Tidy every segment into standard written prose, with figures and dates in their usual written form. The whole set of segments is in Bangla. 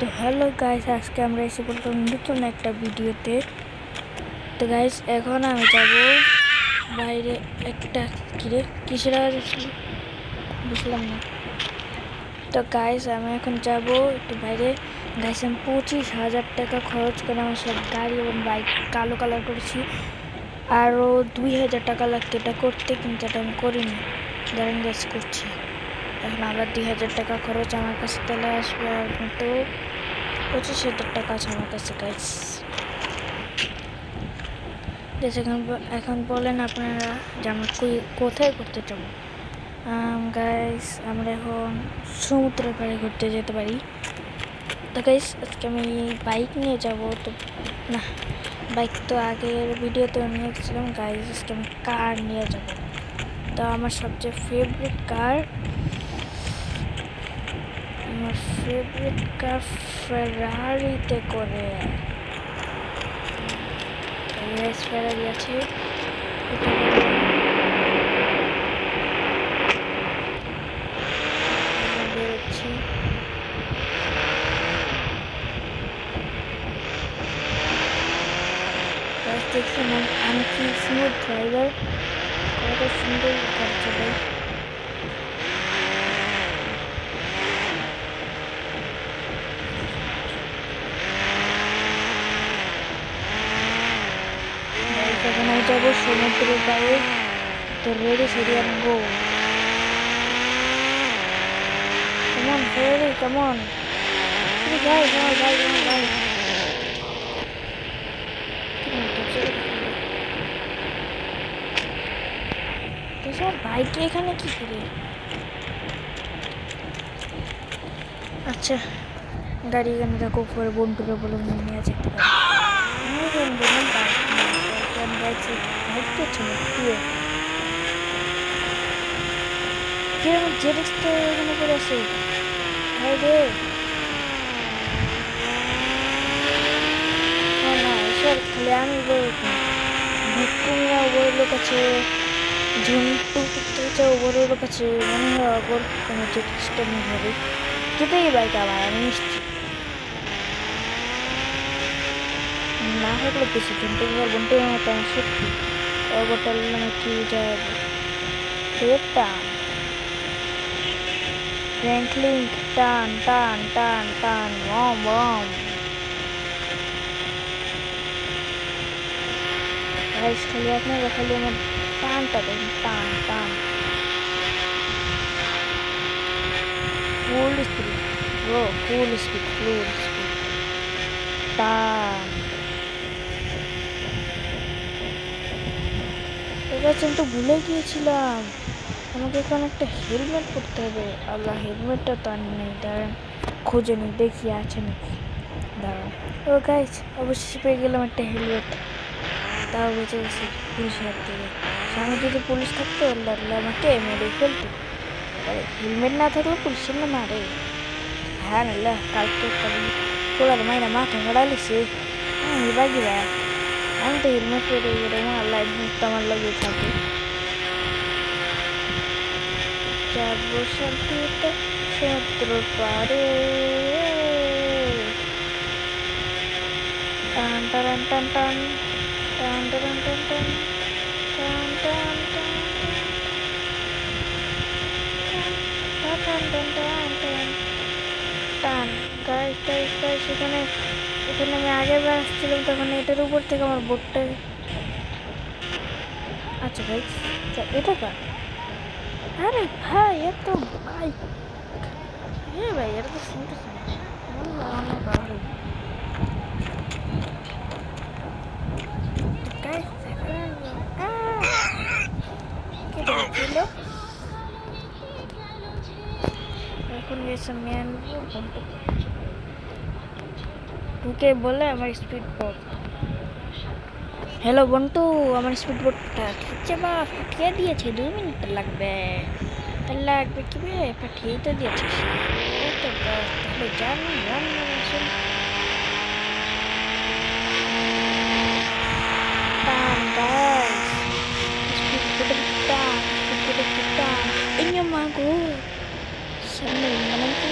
তো হ্যালো গাইস, আজকে আমরা এসে বললাম নতুন একটা ভিডিওতে। তো গাইস এখন আমি যাব বাইরে। একটা কিসের আওয়াজ ছিল বুঝলাম না। তো গাইস আমি এখন যাব একটু বাইরে। গাইস আমি 25,000 টাকা খরচ করে আমার সব গাড়ি এবং বাইক কালো কালার করেছি। আরও 2,000 টাকা লাগতো এটা করতে, কিন্তু এটা আমি করিনি। দাঁড়ান গাইস করছি। এখন আবার 2,000 টাকা খরচ আমার কাছে চলে আসবে, আর কিন্তু 25,000 টাকা আছে আমার কাছে গাইস। এখন বলেন আপনারা যে আমরা কোথায় ঘুরতে যাবো। গাইস আমরা এখন সমুদ্রের পাড়ে ঘুরতে যেতে পারি। তো গাইস আজকে আমি বাইক নিয়ে যাব। তো না, বাইক তো আগের ভিডিওতে নিয়ে গেছিলাম গাইস। আজকে আমি কার নিয়ে যাব। তো আমার সবচেয়ে ফেভারিট কার ফেরারিতে করে। ফেরারি আছে, বেরোচ্ছি। দেখছেন আমি কি স্মুথ ড্রাইভার, কত সুন্দর গাড়ি চালাই। এখন আমি যাবো সমুদ্রের পাড়ে। তো রেডি সেডি আর গো। কেমন ফেরারি কেমন ভাই ভাই ভাই ভাই স্যার বাইকে এখানে কি করে? আচ্ছা গাড়ি এখানে রাখো, পরে বন্ধুরা বলে নিয়ে যেতে পারি। এখানে করে আসে ভাই রে। না এসব খালি আমি ভিক্টোরিয়া বড় লোক আছে, ঝুন্টু করতে বড় লোক আছে, মনে হয় অগর কোনো জেটিক্সটা নিয়ে হবে। যেতেই বাইক আমার আমি নিশ্চিত না হলে কিছু ঝুন্টু বন্টু মতো আমার সত্যি অগরটা কি যাবে টান ফ্র্যাঙ্কলিন টান টান টান টান বম বম। খালি আপনারা খালি আমার টানটা দেখুন, টান টান full speed bro, full speed টান। এবার কিন্তু ভুলে গিয়েছিলাম, আমাকে এখন একটা হেলমেট পরতে হবে। আল্লাহ হেলমেটটা তো আর নেই, দাঁড়ান খুঁজে নিই দেখি আছে নাকি। দাঁড়ান ও গাইস অবশ্যই পেয়ে গেলাম একটা হেলমেট। তাও বেঁচে গেছি পুলিশের হাত থেকে। সামনে যদি পুলিশ থাকতো আল্লাহ আমাকে মেরে ফেলতো। হেলমেট না থাকলে পুলিশের না মারে। হ্যাঁ আল্লাহ কালকে পোলার মাইনা মাথা ঘোড়া লিছে। হ্যাঁ বাগিরা আমি তো হেলমেট পরে এরকম আল্লাহ তো আমার লাগিয়ে থাকে। যাবো শান্তিতে সমুদ্র পাড়ে। টান টান টান টান টান টান টান টান টান টান টান টান টান টান টান গাইস গাইস গাইস এখানে আমি আগের বার আসছিলাম তখন এটার উপর থেকে আমার বোটটা। আচ্ছা গাইস এটা কার? আরে ভাই এত বাইক, হ্যাঁ ভাই এটা তো শুনতে এখন গেছে ম্যান ঢুকে বলে আমার স্পিড বোট। হ্যালো বন্টু, আমার স্পিড বোটটা হচ্ছে বা পাঠিয়ে দিয়েছে, 2 মিনিট লাগবে কি ভাই পাঠিয়ে তো দিয়েছিস। তাহলে যান আসুন। টান গাইস স্পিড বোটের টান, স্পিড বোটের টান এই মাগো সামনে মানে কি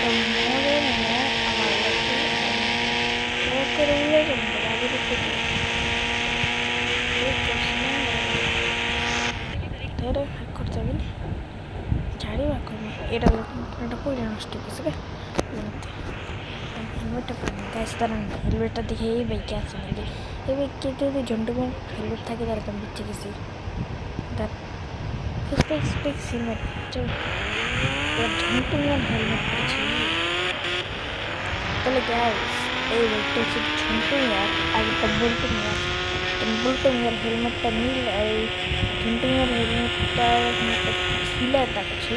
মরে নেমে আমার লোকে করে উড়ে যাবে গাড়ির উপরে করতে হবে না ঝাড়ি বা করবে এটা পড়ে নষ্ট করছে হেলমেটটা পানি গাছ দাঁড়ান হেলমেটটা দেখে এই বাইকে আছে নাকি এই বাইকে যদি ঝন্টুমের হেলমেট থাকে তারকম বিচ্ছে গেছি তার হেলমেট ঝন্টুমের হেলমেট পড়েছি তাহলে গাইস এই বাইকটা হচ্ছে ঝন্টু মিয়ার আর একটা বল্টু মিয়ার বল্টু মিয়ার হেলমেটটা নীল আর এই ঝন্টু মিয়ার হেলমেটটা ছিলা দেখাচ্ছি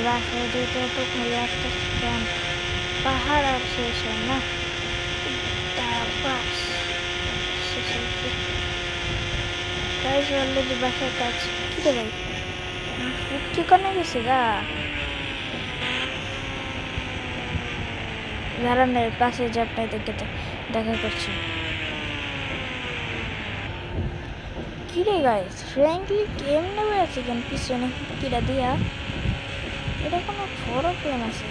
বাসা যেতে তো খুলে একটা স্ক্যাম পাহাড় আর শেষ হয় না বাস শেষ হয়েছে কাজ অলরেডি বাসার কাজ কি রে ভাই কি করে গেছে গা দাঁড়ানের পাশে যে আপনাদেরকে দেখা করছি কি রে গাইস ফ্র্যাঙ্কলি কেমনে আছে কেন পিছনে কিরা দিয়া এটা কোনো প্রবলেম আছে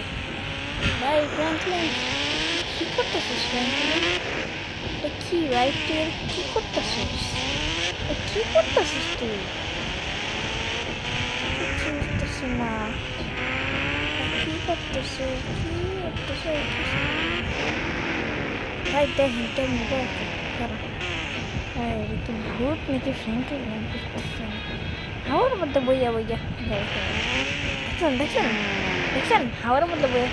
ভাই ফ্র্যাঙ্কলিন কি করতেছিস ফ্র্যাঙ্কলিন এটা কি ভাই তুই কি করতেছিস কি করতেছিস তুই কিছু বুঝতেছি না কি করতেছিস ভাই দেখেন কেমন খারাপ এটা কি ভূত নাকি ফ্র্যাঙ্কলিন বুঝতেছি না হাওয়ার মধ্যে বইয়া দেখছেন হাওয়ার মধ্যে বইয়া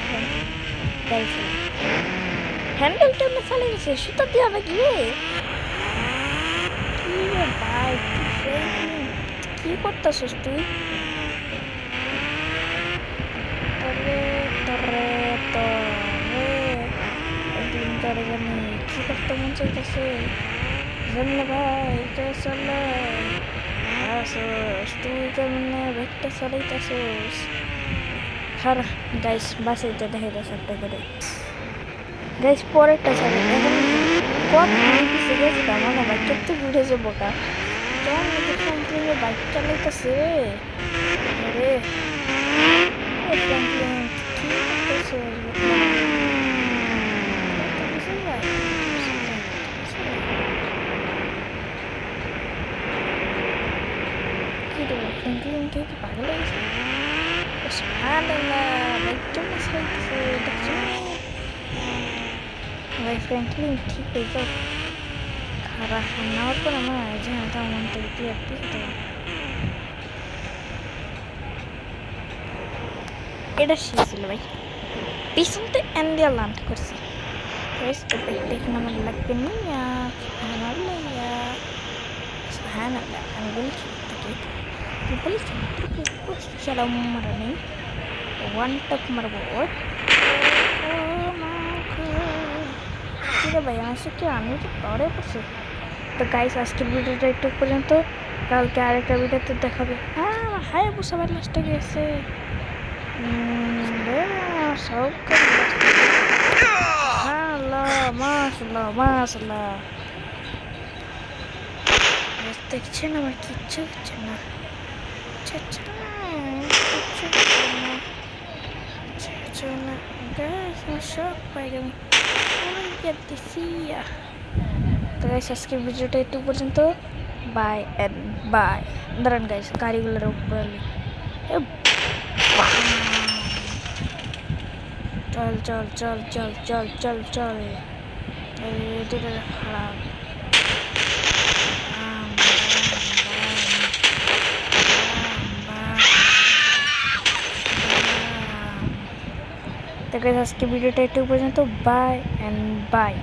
গাড়ি হ্যান্ডেলটা না চালিয়ে গেছে সুতা দিয়ে হবে কি রে ভাই কি করতেছিস তুই কি করতে মন চাইতেছে জানলে ভাই চলে তুই কেমন ব্যাগটা চালাইতেছিস খারাপ গাইস বাসে যেতে হেঁটে একটা করে গাইস পরেরটা চালাই এখন কত পিছিয়ে গেছে মনে হয় কত ঘুরেছে বোকা কেমন ফ্র্যাঙ্কলিনে বাইক চালাইতেছে রে ফ্র্যাঙ্কলিন কি করতেছে ফ্র্যাঙ্কলিন কি পাগল হয়ে গেছে ভাই ফ্র্যাঙ্কলিন ঠিক হয়ে যাও খারাপ নেওয়ার পর আমার জানাটা মন থেকে দিয়ে এটা শিখছিল ভাই পিছনতে এন দিয়ে লাঞ্চ করছি দেখুন আমার লাগবে নিয়া হ্যাঁ না আমি বলছি চলো মারা নেই ওয়ান টপ মারবো ঠিক আছে ভাই আমার সাথে আমি তো পরে পড়ছি তো গাইস আজকের ভিডিওটা একটু পর্যন্ত কালকে আরেকটা ভিডিওতে দেখাবে হ্যাঁ বুঝতে পারি লাস্টে গেছে সব মাসাল্লাহ দেখছেন আমার কিচ্ছু হচ্ছে না সব পাই গেল তো গাইস আজকের ভিডিওটা একটু পর্যন্ত বাই এন্ড বাই দাঁড়ান গাইস গাড়িগুলোর উপরে চল খারাপ তো গাইস আজকে ভিডিওটা একটু পর্যন্ত, বাই অ্যান্ড বাই।